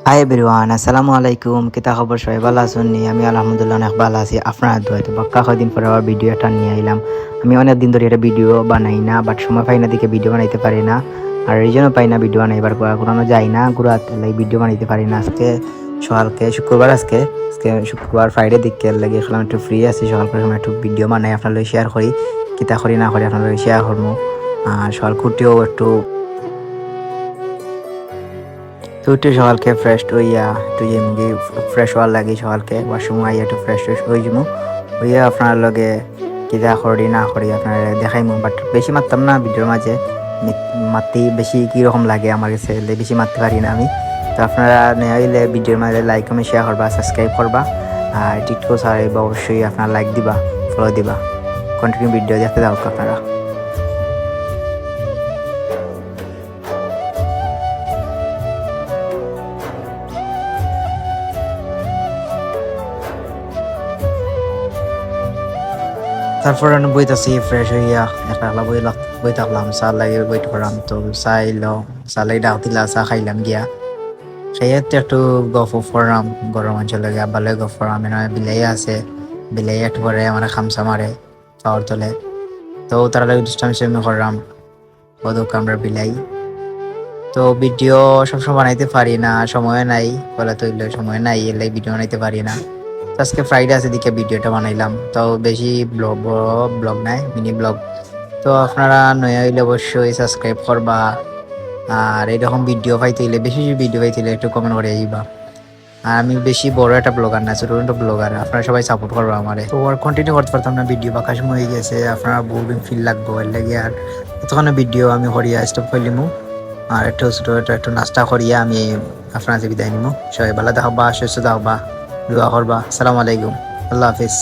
Hi everyone, আসসালামু আলাইকুম। কিতা খবর? সবাই ভালো আছেন নি? আমি আলহামদুলিল্লাহ অনেক ভালো আছি। আপনার দোয়াতে বাক্কা কয়দিন পরে আবার ভিডিও একটা নিয়ে আইলাম। আমি অনেক দিন ধরে একটা ভিডিও বানাই না, বাট সময় পাই না দিকে ভিডিও বানাইতে পারি না। আর এই জন্য পাই না ভিডিও বানাইবার কোনো যাই না ঘুরাতে ভিডিও বানাইতে পারি না। আজকে সকালকে শুক্রবার, আজকে আজকে শুক্রবার ফ্রাইডে দিকে লাগে এখন একটু ফ্রি আছি। সকাল করে একটু ভিডিও বানাই আপনার শেয়ার করি, কিতা করি না করি আপনার শেয়ার করবো। আর সকাল কুটিও একটু তো একটু সকালকে ফ্রেশ হইয়া একটু এমনি ফ্রেশ হওয়ার লাগে। সকালকে ওয়াশরুম আইয়া একটু ফ্রেশ হয়ে যাবো, হইয়া আপনার লগে কিতা করি না করি আপনার দেখাইমু। বাট বেশি মারতাম না ভিডিওর মাঝে, মারতে বেশি কীরকম লাগে আমার কাছে, বেশি মারতে পারি না আমি। তো আপনারা নেওয়া হইলে ভিডিওর মাঝে লাইক কমেন্ট শেয়ার করবা, সাবস্ক্রাইব করবা, আর টিকটক সারাইবা, অবশ্যই আপনারা লাইক দিবা, ফলো দিবা। কন্টিনিউ ভিডিও দেখতে যাও আপনারা। তারপর আমি বইতাছি ফ্রেশ হইয়া একটা বই থাকলাম, চা লাগে বইট করাম। তো চা এলো, চা লাগে ডাক দিলা, চা খাইলাম গিয়া। খেয়ে একটু গফ করলাম, গরম অঞ্চলে গিয়া ভালো গফ করাম। বিলাই আছে, বিলাই একটু পরে আমার খামসা মারে পাওয়ার তোলে। তো তারা লাগে ডিস্টার্ব করলাম, কদক আমরা বিলাই। তো ভিডিও সবসময় বানাইতে পারি না, সময় নাই, বলে তো সময় নাই, এলে ভিডিও বানাইতে পারি না। আজকে ফ্রাইডে আছে দিকে ভিডিওটা বানাইলাম, তো বেশি ব্লগ নাই, মিনি ব্লগ। তো আপনারা নয়া হইলে অবশ্যই সাবস্ক্রাইব করবা, আর এরকম ভিডিও পাইতে হইলে, বেশি ভিডিও পাইতে হইলে একটু কমেন্ট করে যাইবা। আর আমি বেশি বড় একটা ব্লগার না, ছোট ছোট ব্লগার, আপনারা সবাই সাপোর্ট করবো আমারে। তো আর কন্টিনিউ করতে পারতাম না, ভিডিও বাঁকা সময় হয়ে গেছে, আপনারা বোরিং ফিল লাগবো, এর লাগে আর এতক্ষণ ভিডিও আমি করিয়া স্টপ করলিমু। আর একটু ছোট একটু নাস্তা করিয়া আমি আপনার বিদায় নিমু। সবাই ভালো থাকবা, সুস্থ থাকবা, দোয়া করবা। আসসালামু আলাইকুম, আল্লাহ হাফিজ।